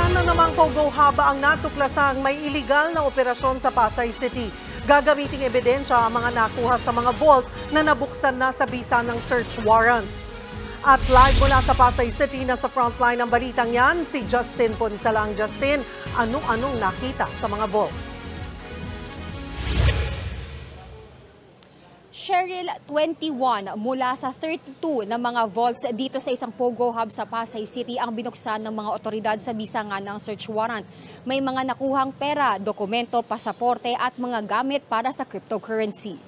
Isa na namang Pogo Hub ang natuklasang may iligal na operasyon sa Pasay City. Gagamiting ebidensya ang mga nakuha sa mga vault na nabuksan na sa bisa ng search warrant. At live mula sa Pasay City na sa frontline ng balitang yan, si Justin Ponsalang. Justin, anong nakita sa mga vault? Cheryl, 21 mula sa 32 na mga vaults dito sa isang Pogo Hub sa Pasay City ang binuksan ng mga otoridad sa bisangan ng search warrant. May mga nakuhang pera, dokumento, pasaporte at mga gamit para sa cryptocurrency.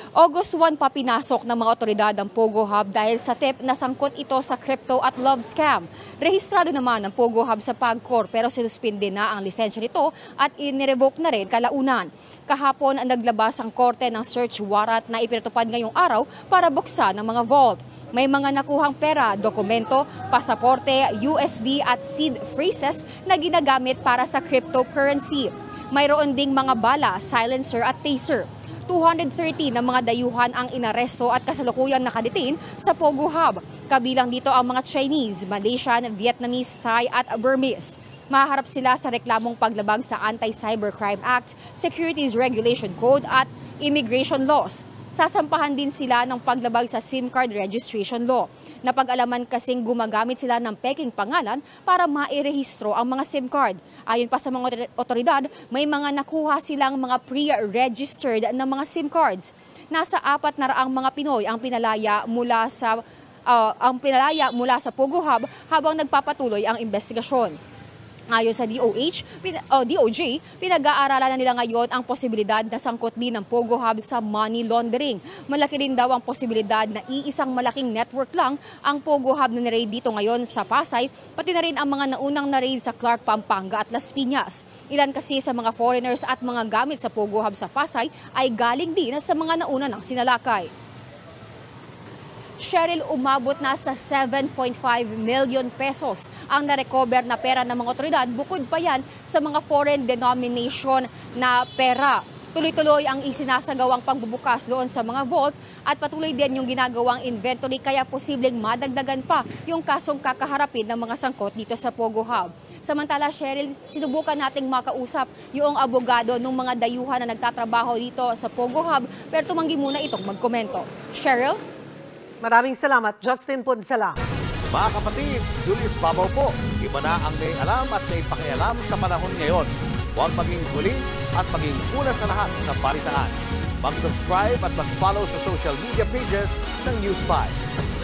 August 1 pa pinasok ng mga otoridad ang Pogo Hub dahil sa tip na sangkot ito sa crypto at love scam. Rehistrado naman ang Pogo Hub sa PAGCOR pero sinuspinde na ang lisensya nito at inirevoke na rin kalaunan. Kahapon naglabas ang korte ng search warrant na ipinatupad ngayong araw para buksan ang mga vault. May mga nakuhang pera, dokumento, pasaporte, USB at seed phrases na ginagamit para sa cryptocurrency. Mayroon ding mga bala, silencer at taser. 230 na mga dayuhan ang inaresto at kasalukuyang nakadetain sa Pogo Hub. Kabilang dito ang mga Chinese, Malaysian, Vietnamese, Thai at Burmese. Maharap sila sa reklamong paglabag sa Anti-Cybercrime Act, Securities Regulation Code at Immigration Laws. Sasampahan din sila ng paglabag sa SIM card registration law. Napag-alaman kasing gumagamit sila ng peking pangalan para mairehistro ang mga SIM card. Ayon pa sa mga otoridad, may mga nakuha silang mga pre-registered na mga SIM cards. Nasa 400 mga Pinoy ang pinalaya mula sa Pogo Hub habang nagpapatuloy ang investigasyon. Ayon sa DOJ, pinag-aaralan na nila ngayon ang posibilidad na sangkot din ng Pogo Hub sa money laundering. Malaki rin daw ang posibilidad na iisang malaking network lang ang Pogo Hub na niraid dito ngayon sa Pasay, pati na rin ang mga naunang naraid sa Clark, Pampanga at Las Piñas. Ilan kasi sa mga foreigners at mga gamit sa Pogo Hub sa Pasay ay galing din sa mga nauna ng sinalakay. Cheryl, umabot na sa 7.5 million pesos ang narecover na pera ng mga otoridad. Bukod pa yan sa mga foreign denomination na pera. Tuloy-tuloy ang isinasagawang pagbubukas doon sa mga vault at patuloy din yung ginagawang inventory kaya posibleng madagdagan pa yung kasong kakaharapin ng mga sangkot dito sa Pogo Hub. Samantala, Cheryl, sinubukan nating makausap yung abogado ng mga dayuhan na nagtatrabaho dito sa Pogo Hub pero tumanggi muna itong magkomento. Cheryl? Maraming salamat, Justin Ponsalang. Mga kapatid, Julius Babaw po. Iba na ang may alam at may pakialam sa panahon ngayon. Huwag maging huli at maging una sa lahat ng balitaan. Mag-subscribe at mag-follow sa social media pages ng News 5.